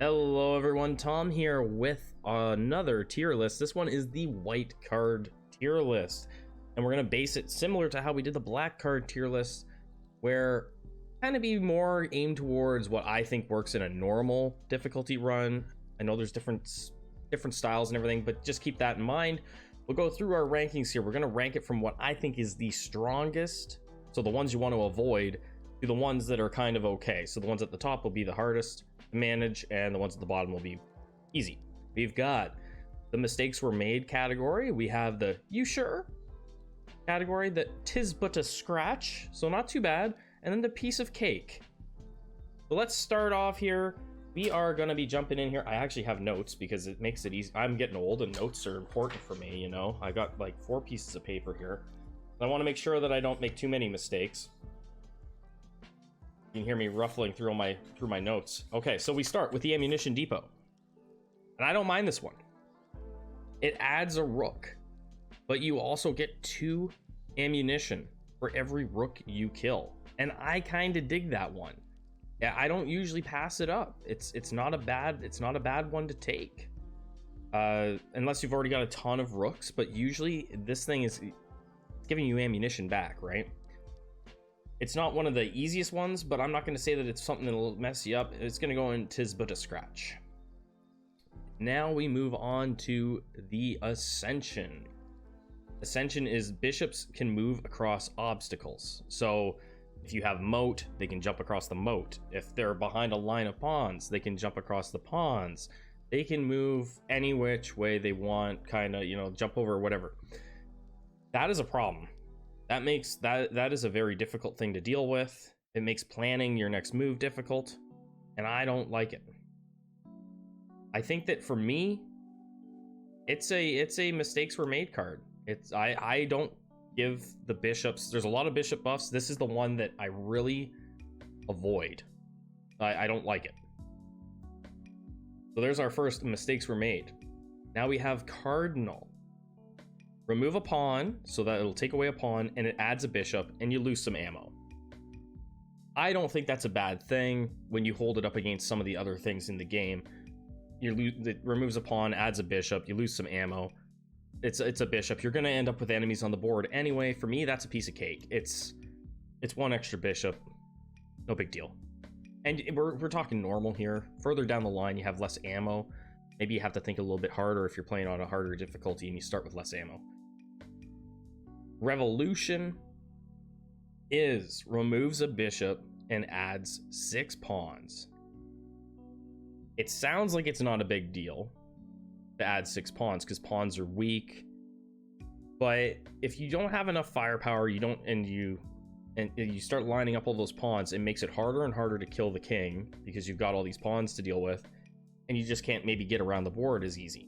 Hello everyone, Tom here with another tier list. This one is the white card tier list, and we're going to base it similar to how we did the black card tier list, where kind of be more aimed towards what I think works in a normal difficulty run. I know there's different styles and everything, but just keep that in mind. We'll go through our rankings here. We're going to rank it from what I think is the strongest, so the ones you want to avoid, to the ones that are kind of okay. So the ones at the top will be the hardest to manage, and the ones at the bottom will be easy. We've got the mistakes were made category. We have the you sure category, that tis but a scratch, so not too bad, and then the piece of cake. So let's start off here. We are going to be jumping in here. I actually have notes because it makes it easy. I'm getting old and notes are important for me, you know. I got like 4 pieces of paper here. I want to make sure that I don't make too many mistakes. You can hear me ruffling through my notes. Okay, so we start with the ammunition depot. And I don't mind this one. It adds a rook, but you also get 2 ammunition for every rook you kill. And I kind of dig that one. Yeah, I don't usually pass it up. It's not a bad one to take. Unless you've already got a ton of rooks, but usually this thing is giving you ammunition back, right? It's not one of the easiest ones, but I'm not going to say that it's something that'll mess you up. It's going to go in tis but a scratch. Now we move on to the Ascension. Ascension is bishops can move across obstacles. So if you have moat, they can jump across the moat. If they're behind a line of pawns, they can jump across the pawns. They can move any which way they want, kind of, you know, jump over or whatever. That is a problem. That makes that is a very difficult thing to deal with. It makes planning your next move difficult, and I don't like it. I think that for me, it's a mistakes were made card. I don't give the bishops. There's a lot of bishop buffs. This is the one that I really avoid. I don't like it. So there's our first mistakes were made. Now we have Cardinal. Remove a pawn so that it'll take away a pawn, and it adds a bishop, and you lose some ammo. I don't think that's a bad thing when you hold it up against some of the other things in the game. It removes a pawn, adds a bishop, you lose some ammo. It's a bishop. You're going to end up with enemies on the board anyway. For me, that's a piece of cake. It's 1 extra bishop. No big deal. And we're talking normal here. Further down the line, you have less ammo. Maybe you have to think a little bit harder if you're playing on a harder difficulty and you start with less ammo. Revolution removes a bishop and adds 6 pawns. It sounds like it's not a big deal to add 6 pawns because pawns are weak. But if you don't have enough firepower, and you start lining up all those pawns, it makes it harder and harder to kill the king because you've got all these pawns to deal with. And you just can't maybe get around the board as easy.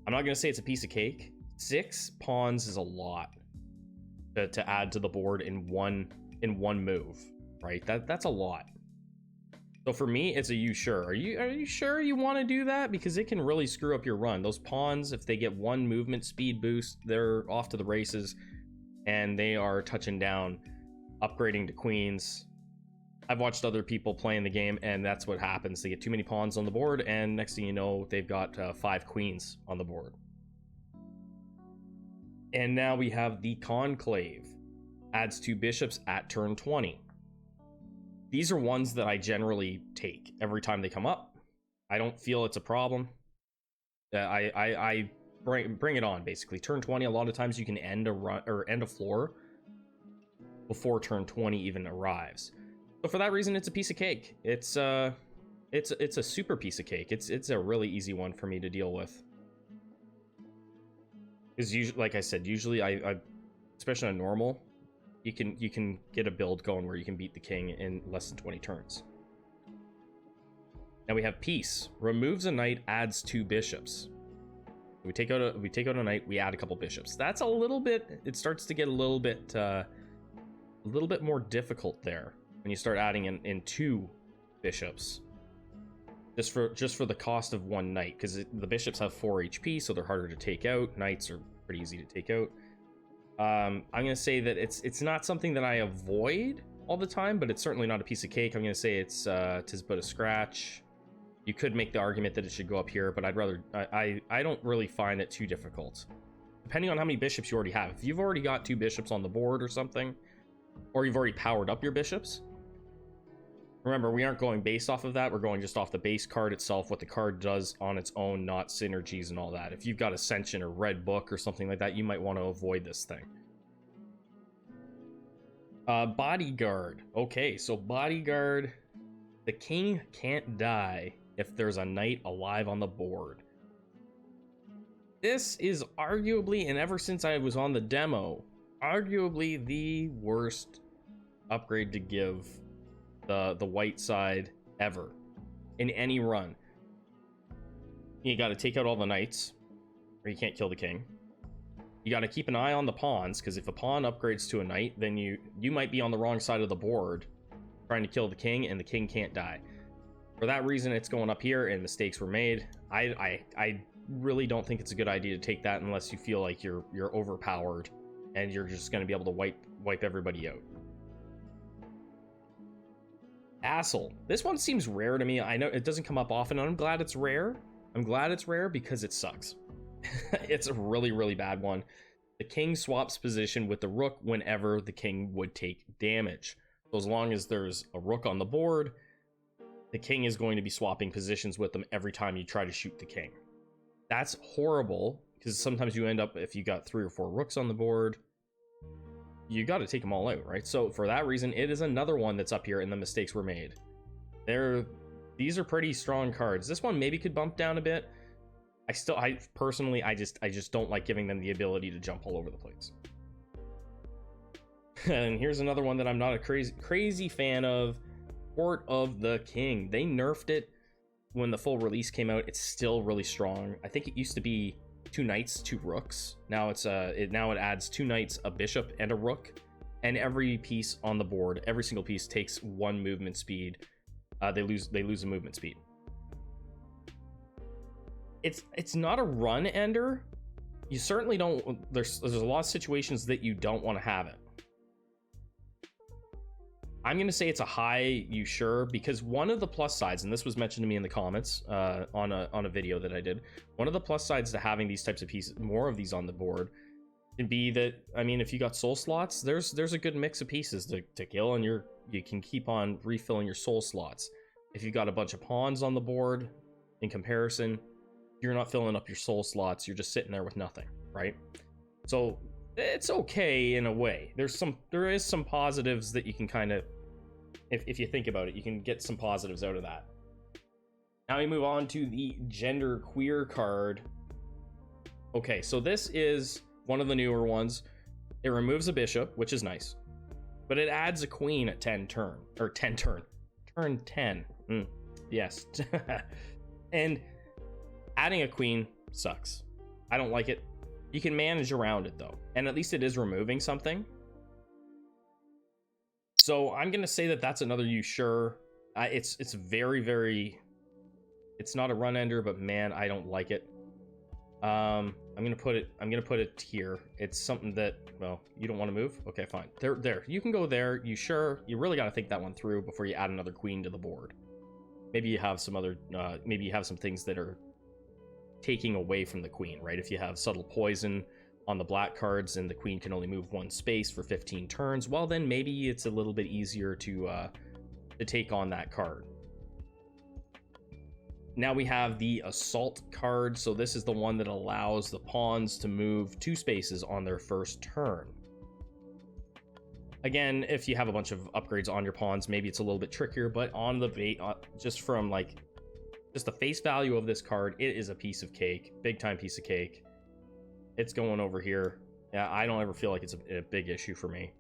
I'm not going to say it's a piece of cake. 6 pawns is a lot to add to the board in one move, right? That's a lot. So for me, it's a you sure. Are you sure you want to do that? Because it can really screw up your run. Those pawns, if they get 1 movement speed boost, they're off to the races, and they are touching down, upgrading to queens. I've watched other people playing the game, and that's what happens. They get too many pawns on the board, and next thing you know, they've got 5 queens on the board. And now we have the Conclave. Adds 2 bishops at turn 20. These are ones that I generally take every time they come up. I don't feel it's a problem. I bring it on, basically. Turn 20, a lot of times you can end a run or end a floor before turn 20 even arrives. So for that reason, it's a piece of cake. It's a super piece of cake. It's a really easy one for me to deal with. Because usually, like I said, usually I especially on normal, you can get a build going where you can beat the king in less than 20 turns. Now we have peace. Removes a knight, adds 2 bishops. We take out a knight, we add a couple bishops. That's a little bit. It starts to get a little bit more difficult there. When you start adding in 2 bishops, just for the cost of 1 knight, because the bishops have 4 HP, so they're harder to take out. Knights are pretty easy to take out. I'm gonna say that it's not something that I avoid all the time, but it's certainly not a piece of cake. I'm gonna say it's tis but a scratch. You could make the argument that it should go up here, but I'd rather, I don't really find it too difficult. Depending on how many bishops you already have. If you've already got 2 bishops on the board or something, or you've already powered up your bishops, remember, we aren't going based off of that. We're going just off the base card itself, what the card does on its own, not synergies and all that. If you've got Ascension or Red Book or something like that, you might want to avoid this thing. Bodyguard. Okay, so Bodyguard, the king can't die if there's a knight alive on the board. This is arguably, and ever since I was on the demo, arguably the worst upgrade to give the white side ever in any run. You got to take out all the knights, or you can't kill the king. You got to keep an eye on the pawns, because if a pawn upgrades to a knight, then you might be on the wrong side of the board trying to kill the king, and the king can't die. For that reason, it's going up here, and mistakes were made. I really don't think it's a good idea to take that unless you feel like you're overpowered and you're just going to be able to wipe everybody out. Vassal. This one seems rare to me. I know it doesn't come up often, and I'm glad it's rare. I'm glad it's rare because it sucks. It's a really, really bad one. The king swaps position with the rook whenever the king would take damage. So as long as there's a rook on the board, the king is going to be swapping positions with them every time you try to shoot the king. That's horrible, because sometimes you end up, if you got 3 or 4 rooks on the board, you got to take them all out, right? So for that reason, it is another one that's up here, and the mistakes were made. These are pretty strong cards. This one maybe could bump down a bit. I personally, I just don't like giving them the ability to jump all over the place. And here's another one that I'm not a crazy fan of. Court of the King. They nerfed it when the full release came out. It's still really strong. I think it used to be 2 knights, 2 rooks. Now it adds 2 knights, a bishop, and a rook. And every piece on the board, every single piece takes 1 movement speed. They lose a movement speed. It's not a run ender. You certainly don't. There's a lot of situations that you don't want to have it. I'm going to say it's a high, you sure, because one of the plus sides, and this was mentioned to me in the comments on a video that I did, one of the plus sides to having these types of pieces, more of these on the board, can be that, I mean, if you got soul slots, there's a good mix of pieces to kill, and you can keep on refilling your soul slots. If you've got a bunch of pawns on the board, in comparison, you're not filling up your soul slots, you're just sitting there with nothing, right? So it's okay in a way. There is some positives that you can kind of, if you think about it, you can get some positives out of that. Now we move on to the gender queer card. Okay, so this is one of the newer ones. It removes a bishop, which is nice, but it adds a queen at turn 10. Yes. And adding a queen sucks. I don't like it. You can manage around it though, and at least it is removing something. So I'm gonna say that that's another you sure. It's very, very. It's not a run ender, but man, I don't like it. I'm gonna put it here. It's something that, well, you don't want to move. Okay, fine. There. You can go there. You sure? You really got to think that one through before you add another queen to the board. Maybe you have some other. Maybe you have some things that are taking away from the queen, right? If you have subtle poison on the black cards and the queen can only move 1 space for 15 turns, well, then maybe it's a little bit easier to take on that card. Now we have the assault card. So this is the one that allows the pawns to move 2 spaces on their first turn. Again, if you have a bunch of upgrades on your pawns, maybe it's a little bit trickier, but on the just from like just the face value of this card, it is a piece of cake, big time piece of cake. It's going over here. Yeah, I don't ever feel like it's a big issue for me.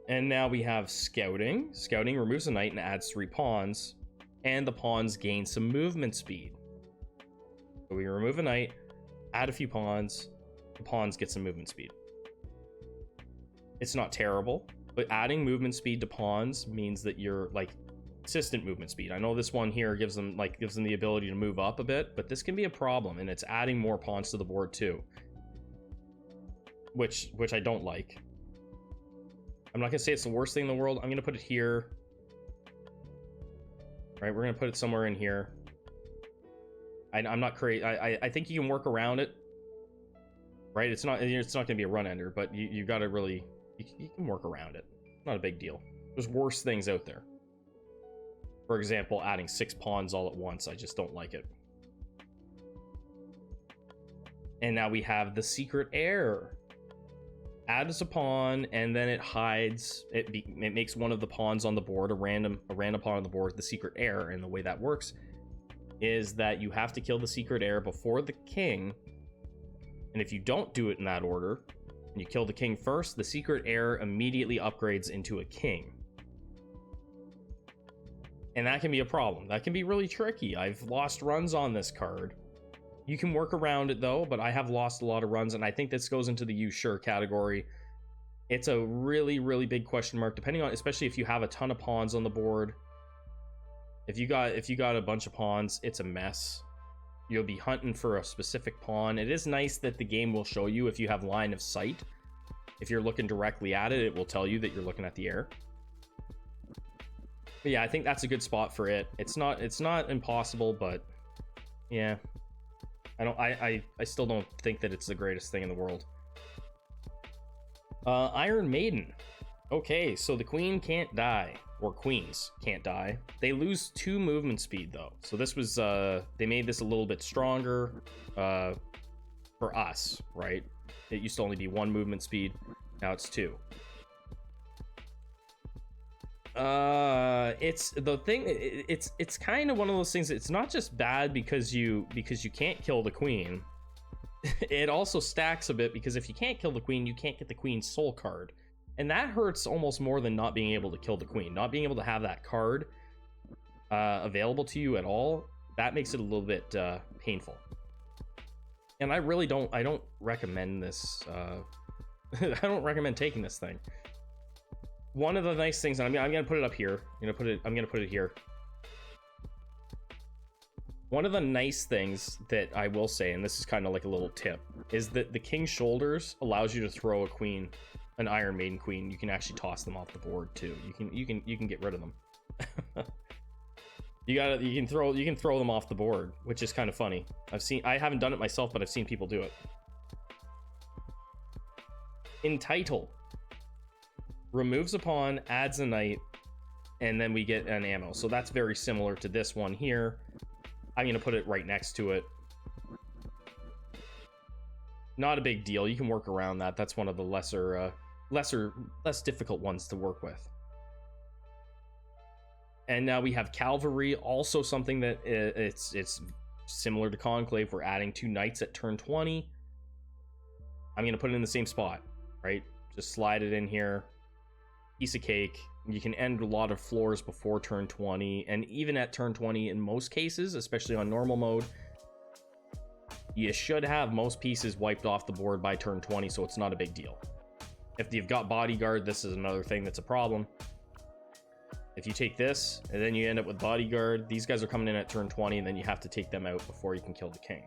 And now we have scouting. Scouting removes a knight and adds 3 pawns, and the pawns gain some movement speed. So we remove a knight, add a few pawns, the pawns get some movement speed. It's not terrible, but adding movement speed to pawns means that you're like consistent movement speed. I know this one here gives them the ability to move up a bit, but this can be a problem, and it's adding more pawns to the board too, which I don't like. I'm not gonna say it's the worst thing in the world. I'm gonna put it here. right? We're gonna put it somewhere in here. I'm not crazy. I think you can work around it, right? It's not gonna be a run ender, but you gotta really, you can work around it. Not a big deal. There's worse things out there. For example, adding 6 pawns all at once. I just don't like it. And now we have the secret heir. Add as a pawn, and then it hides. It makes one of the pawns on the board a random pawn on the board, the secret heir. And the way that works is that you have to kill the secret heir before the king. And if you don't do it in that order, and you kill the king first, the secret heir immediately upgrades into a king. And that can be a problem. That can be really tricky. I've lost runs on this card. You can work around it though, but I have lost a lot of runs, and I think this goes into the you sure category. It's a really, really big question mark, depending on, especially if you have a ton of pawns on the board. If you got a bunch of pawns, it's a mess. You'll be hunting for a specific pawn. It is nice that the game will show you if you have line of sight. If you're looking directly at it, it will tell you that you're looking at the heir. But yeah, I think that's a good spot for it. It's not impossible, but yeah. I still don't think that it's the greatest thing in the world. Iron Maiden. Okay, so the queen can't die, or queens can't die. They lose 2 movement speed though. So this was they made this a little bit stronger for us, right? It used to only be 1 movement speed. Now it's 2. It's the thing, it's kind of one of those things. It's not just bad because you can't kill the queen. It also stacks a bit because if you can't kill the queen, you can't get the queen's soul card, and that hurts almost more than not being able to kill the queen. Not being able to have that card available to you at all, that makes it a little bit painful. And I don't recommend this. I don't recommend taking this thing. One of the nice things, and I'm gonna put it up here. I'm gonna put it here. One of the nice things that I will say, and this is kind of like a little tip, is that the King's Shoulders allows you to throw a queen, an Iron Maiden queen. You can actually toss them off the board too. You can get rid of them. You can throw them off the board, which is kind of funny. I haven't done it myself, but I've seen people do it. Entitle. Removes a pawn, adds a knight, and then we get an ammo. So that's very similar to this one here. I'm going to put it right next to it. Not a big deal. You can work around that. That's one of the less difficult ones to work with. And now we have Cavalry, also something that it's similar to Conclave. We're adding 2 knights at turn 20. I'm going to put it in the same spot, right? Just slide it in here. Piece of cake. You can end a lot of floors before turn 20, and even at turn 20 in most cases, especially on normal mode, you should have most pieces wiped off the board by turn 20, so it's not a big deal. If you've got Bodyguard, this is another thing that's a problem. If you take this and then you end up with Bodyguard, these guys are coming in at turn 20, and then you have to take them out before you can kill the king.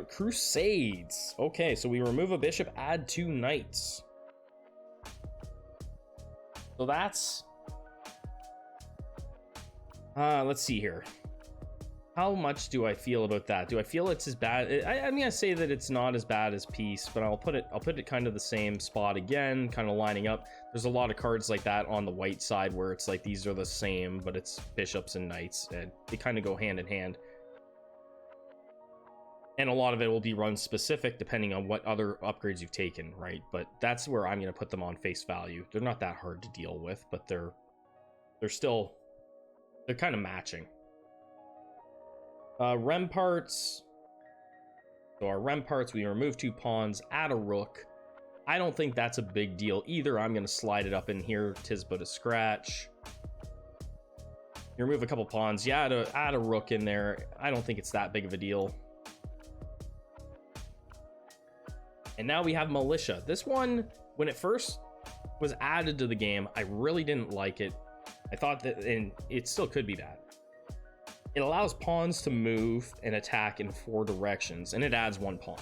Crusades. Okay, so we remove a bishop, add 2 knights. So that's let's see here. How much do I feel about that? Do I feel it's as bad? I'm gonna say that it's not as bad as peace, but I'll put it kind of the same spot again, kind of lining up. There's a lot of cards like that on the white side where it's like these are the same, but it's bishops and knights, and they kind of go hand in hand. And a lot of it will be run specific depending on what other upgrades you've taken, right? But that's where I'm going to put them on face value. They're not that hard to deal with, but they're kind of matching. Rem parts. So our Rem parts, we remove 2 pawns, add a rook. I don't think that's a big deal either. I'm going to slide it up in here. 'Tis but a scratch. You remove a couple pawns. Yeah, add a rook in there. I don't think it's that big of a deal. And now we have Militia. This one, when it first was added to the game, I really didn't like it. I thought that, and it still could be bad. It allows pawns to move and attack in 4 directions, and it adds 1 pawn.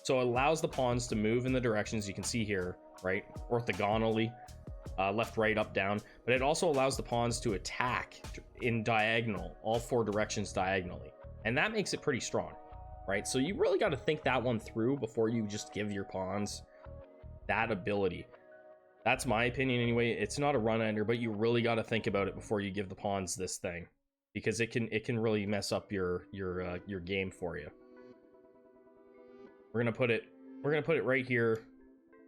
So it allows the pawns to move in the directions you can see here, right? Orthogonally. left, right, up, down, but it also allows the pawns to attack in diagonal, all 4 directions diagonally, and that makes it pretty strong, right? So you really got to think that one through before you just give your pawns that ability. That's my opinion anyway. It's not a run ender, but you really got to think about it before you give the pawns this thing, because it can really mess up your game for you. We're gonna put it right here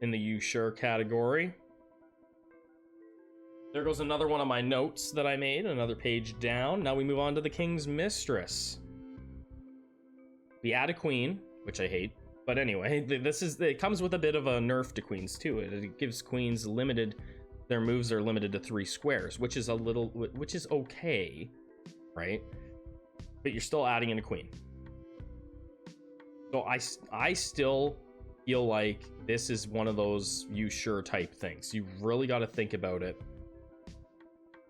in the you sure category. There goes another one of my notes that I made, another page down. Now we move on to the King's Mistress. We add a queen, which I hate. But anyway, it comes with a bit of a nerf to queens too. It gives queens their moves are limited to 3 squares, which is okay, right? But you're still adding in a queen. So I still feel like this is one of those you sure type things. You really got to think about it,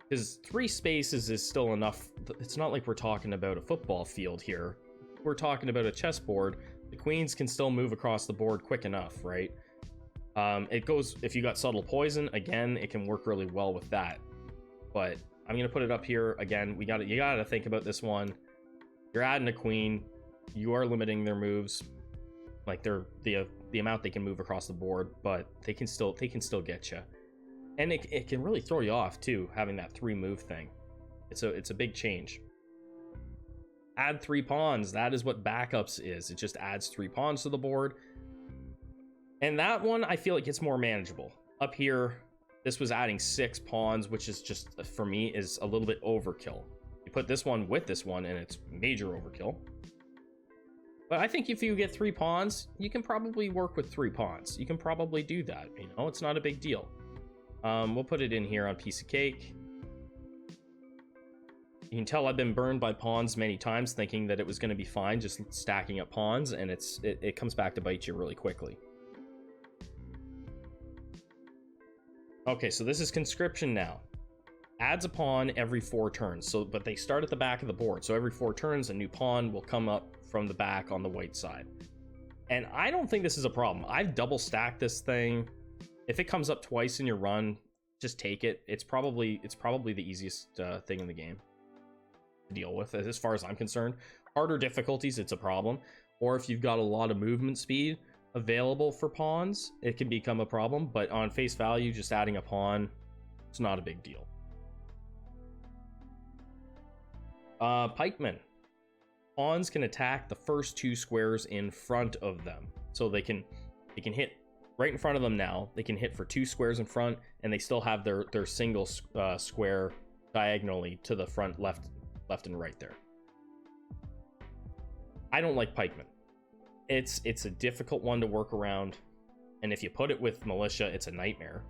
because 3 spaces is still enough. It's not like we're talking about a football field here. We're talking about a chessboard. The queens can still move across the board quick enough, right? It goes, if you got subtle poison, again, it can work really well with that. But I'm gonna put it up here again. You gotta think about this one. You're adding a queen. You are limiting their moves, like the amount they can move across the board, but they can still get you. And it can really throw you off too, having that 3 move thing. It's a big change. Add 3 pawns. That is what backups is. It just adds 3 pawns to the board. And that one, I feel like it's more manageable. Up here, this was adding 6 pawns, which is just, for me, is a little bit overkill. You put this one with this one, and it's major overkill. But I think if you get 3 pawns, you can probably work with 3 pawns. You can probably do that, you know? It's not a big deal. We'll put it in here on piece of cake. You can tell I've been burned by pawns many times, thinking that it was going to be fine just stacking up pawns, and it comes back to bite you really quickly. Okay, so this is conscription now. Adds a pawn every 4 turns, but they start at the back of the board. So every 4 turns, a new pawn will come up from the back on the white side. And I don't think this is a problem. I've double stacked this thing. If it comes up twice in your run, just take it. It's probably the easiest thing in the game to deal with, as far as I'm concerned. Harder difficulties, it's a problem. Or if you've got a lot of movement speed available for pawns, it can become a problem. But on face value, just adding a pawn, it's not a big deal. Pikemen. Pawns can attack the first 2 squares in front of them. So they can hit right in front of them now. They can hit for 2 squares in front, and they still have their single square diagonally to the front, left and right there. I don't like pikemen. It's a difficult one to work around, and if you put it with militia, it's a nightmare.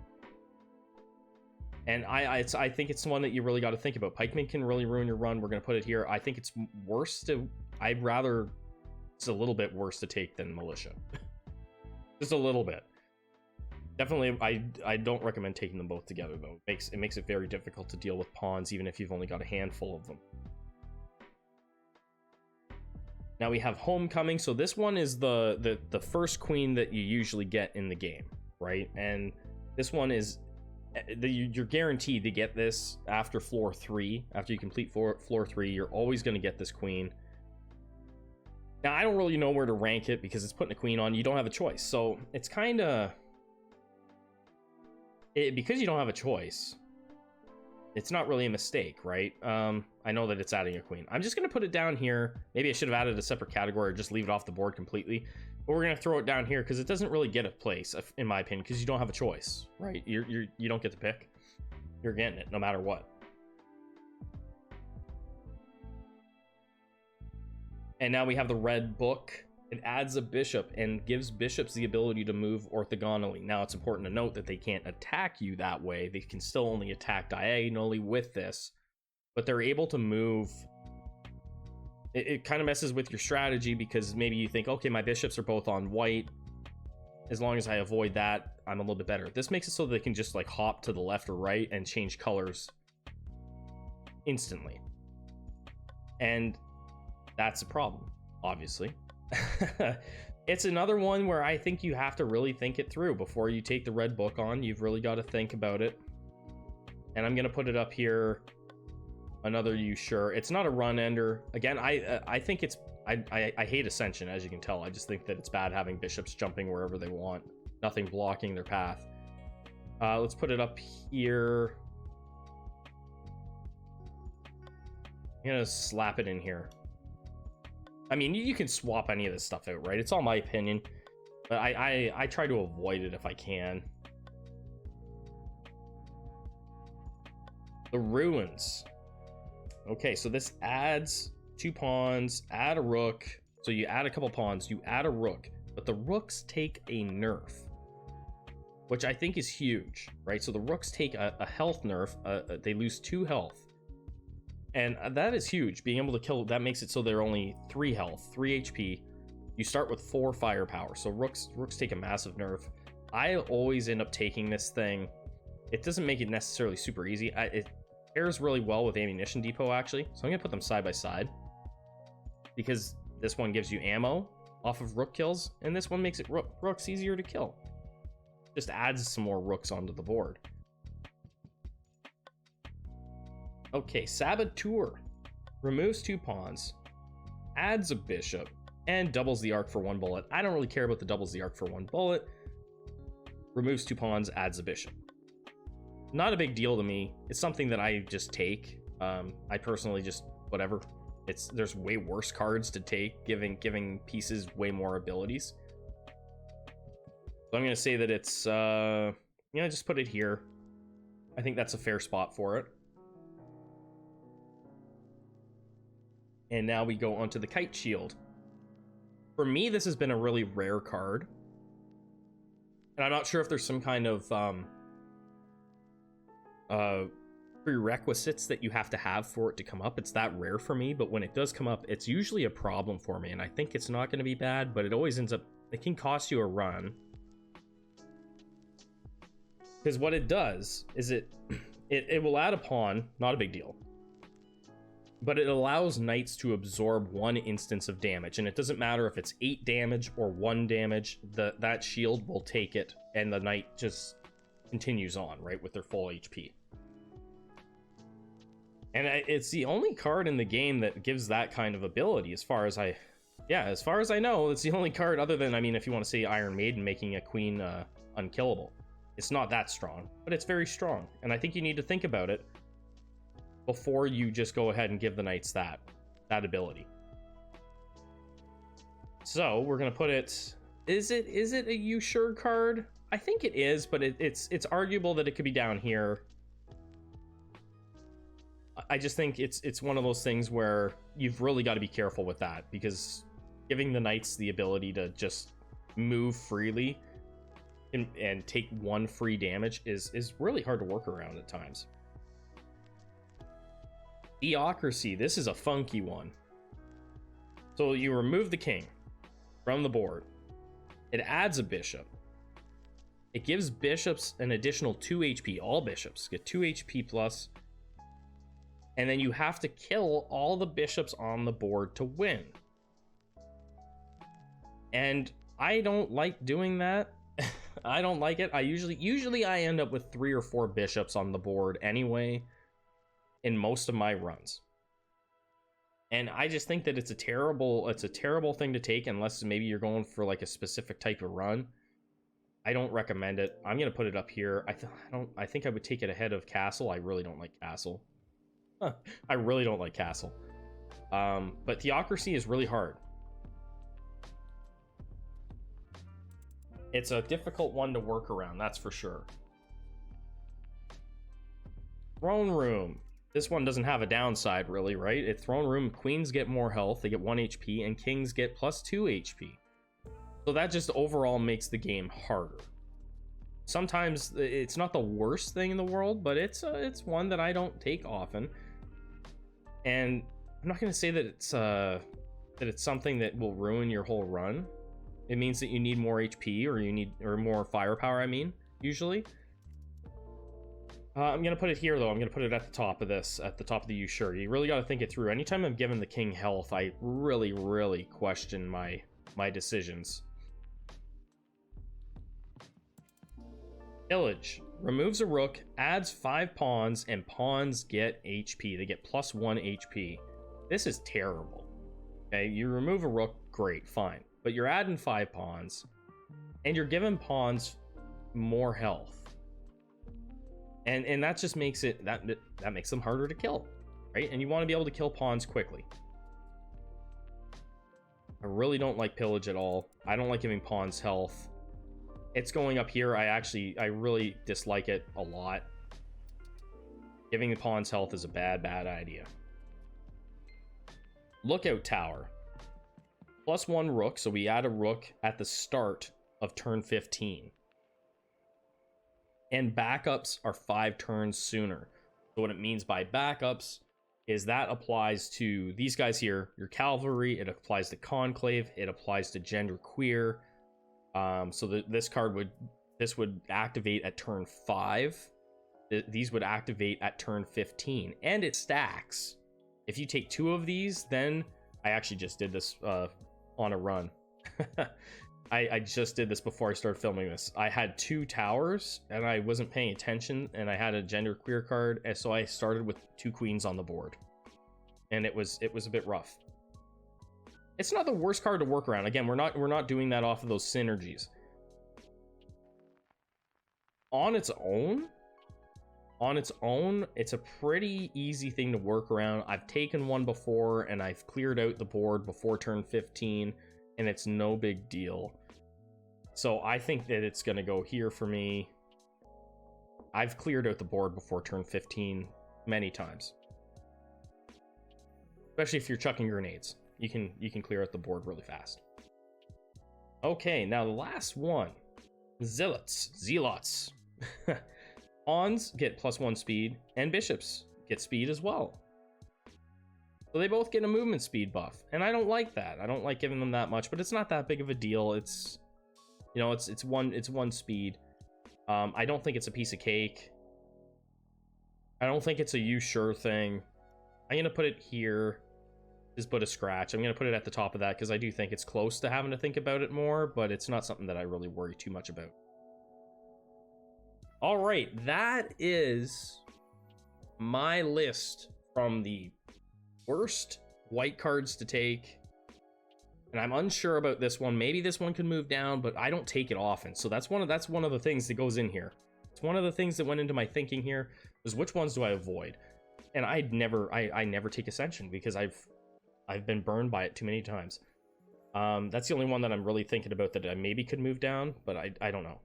And I think it's one that you really got to think about. Pikemen can really ruin your run. We're going to put it here. I think it's worse to... It's a little bit worse to take than militia. Just a little bit. Definitely, I don't recommend taking them both together, though. It makes it very difficult to deal with pawns, even if you've only got a handful of them. Now we have Homecoming. So this one is the first queen that you usually get in the game, right? And this one is... You're guaranteed to get this after floor 3. After you complete floor 3, you're always going to get this queen. Now, I don't really know where to rank it because it's putting a queen on. You don't have a choice. So it's kind of... because you don't have a choice, it's not really a mistake, right? I know that it's adding a queen. I'm just going to put it down here. Maybe I should have added a separate category or just leave it off the board completely. But we're going to throw it down here because it doesn't really get a place, in my opinion, because you don't have a choice, right? You don't get to pick. You're getting it no matter what. And now we have the red book. It adds a bishop and gives bishops the ability to move orthogonally. Now, it's important to note that they can't attack you that way. They can still only attack diagonally with this, but they're able to move. It kind of messes with your strategy because maybe you think, okay, my bishops are both on white. As long as I avoid that, I'm a little bit better. This makes it so they can just like hop to the left or right and change colors instantly. And that's a problem, obviously. It's another one where I think you have to really think it through before you take the red book on. You've really got to think about it. And I'm gonna put it up here. Another You Sure. It's not a run ender. Again, I think it's I hate Ascension, as you can tell. I just think that it's bad having bishops jumping wherever they want, nothing blocking their path. Let's put it up here. I'm gonna slap it in here. I mean, you can swap any of this stuff out, right? It's all my opinion, but I try to avoid it if I can. The Ruins. Okay, so this adds 2 pawns, add a rook. So you add a couple pawns, you add a rook, but the rooks take a nerf, which I think is huge, right? So the rooks take a health nerf. They lose 2 health. And that is huge. Being able to kill, that makes it so they're only 3 health, 3 HP. You start with 4 firepower. So rooks take a massive nerf. I always end up taking this thing. It doesn't make it necessarily super easy. It pairs really well with Ammunition Depot, actually. So I'm gonna put them side by side, because this one gives you ammo off of rook kills, and this one makes it rooks easier to kill. Just adds some more rooks onto the board. Okay, Saboteur removes 2 pawns, adds a bishop, and doubles the arc for 1 bullet. I don't really care about the doubles the arc for 1 bullet. Removes 2 pawns, adds a bishop. Not a big deal to me. It's something that I just take. I personally just whatever. There's way worse cards to take, giving pieces way more abilities. So I'm gonna say that it's just put it here. I think that's a fair spot for it. And now we go onto the Kite Shield. For me, this has been a really rare card. And I'm not sure if there's some kind of prerequisites that you have to have for it to come up. It's that rare for me, but when it does come up, it's usually a problem for me. And I think it's not going to be bad, but it always ends up, it can cost you a run. Because what it does is it will add a pawn, not a big deal. But it allows knights to absorb 1 instance of damage, and it doesn't matter if it's 8 damage or 1 damage, that shield will take it, and the knight just continues on, right, with their full HP. And it's the only card in the game that gives that kind of ability, as far as I know. It's the only card, other than, I mean, if you want to say Iron Maiden making a queen unkillable. It's not that strong, but it's very strong, and I think you need to think about it before you just go ahead and give the knights that ability. So we're gonna put it. Is it a You Sure card? I think it is, but it's arguable that it could be down here. I just think it's one of those things where you've really got to be careful with that, because giving the knights the ability to just move freely and take 1 free damage is really hard to work around at times. Theocracy, this is a funky one. So you remove the king from the board. It adds a bishop. It gives bishops an additional 2 HP. All bishops get 2 HP plus. And then you have to kill all the bishops on the board to win. And I don't like doing that. I don't like it. I usually I end up with 3 or 4 bishops on the board anyway in most of my runs. And I just think that it's a terrible thing to take, unless maybe you're going for like a specific type of run. I don't recommend it. I'm gonna put it up here. I think I would take it ahead of Castle. I really don't like Castle. I really don't like Castle. But Theocracy is really hard. It's a difficult one to work around, that's for sure. Throne Room. This one doesn't have a downside, really, right? At Throne Room, queens get more health, they get 1 HP, and kings get plus 2 HP. So that just overall makes the game harder. Sometimes it's not the worst thing in the world, but it's one that I don't take often. And I'm not going to say that it's something that will ruin your whole run. It means that you need more HP, or more firepower, I mean, usually. I'm going to put it here, though. I'm going to put it at the top of this, at the top of the You Sure. You really got to think it through. Anytime I'm giving the king health, I really, really question my decisions. Pillage. removes a rook, adds 5 pawns, and pawns get HP. They get +1 HP. This is terrible. Okay, you remove a rook, great, fine. But you're adding 5 pawns, and you're giving pawns more health. And that just makes it, that makes them harder to kill, right? And you want to be able to kill pawns quickly. I really don't like pillage at all. I don't like giving pawns health. It's going up here. I really dislike it a lot. Giving the pawns health is a bad idea. Lookout tower. +1 rook, so we add a rook at the start of turn 15. And backups are 5 turns sooner. So what it means by backups is that applies to these guys here, your cavalry, it applies to conclave, it applies to genderqueer. So this would activate at turn 5. These would activate at turn 15, and it stacks. If you take 2 of these, then I actually just did this on a run. I just did this before I started filming this. I had 2 towers and I wasn't paying attention, and I had a genderqueer card, and so I started with 2 queens on the board, and it was a bit rough. It's not the worst card to work around. Again, we're not doing that off of those synergies. On its own, it's a pretty easy thing to work around. I've taken one before and I've cleared out the board before turn 15, and it's no big deal. So I think that it's going to go here for me. I've cleared out the board before turn 15 many times. Especially if you're chucking grenades. You can clear out the board really fast. Okay, now the last one. Zealots. Pawns get +1 speed, and bishops get speed as well. So they both get a movement speed buff, and I don't like that. I don't like giving them that much, but it's not that big of a deal. It's, you know, it's one speed. I don't think it's a piece of cake. I don't think it's a you sure thing. I'm gonna put it here. Just put a scratch. I'm gonna put it at the top of that because I do think it's close to having to think about it more, but it's not something that I really worry too much about. All right, that is my list from the worst white cards to take, and I'm unsure about this one. Maybe this one can move down, but I don't take it often, so that's one of the things that goes in here. It's one of the things that went into my thinking here, was which ones do I avoid. And I never take Ascension because I've been burned by it too many times. That's the only one that I'm really thinking about that I maybe could move down, but I don't know.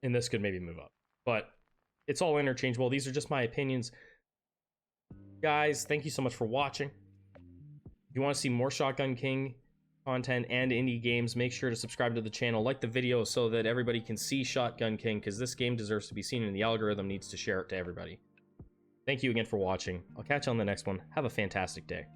And this could maybe move up, but it's all interchangeable. These are just my opinions. Guys, thank you so much for watching. If you want to see more Shotgun King content and indie games, make sure to subscribe to the channel, like the video so that everybody can see Shotgun King, because this game deserves to be seen and the algorithm needs to share it to everybody. Thank you again for watching. I'll catch you on the next one. Have a fantastic day.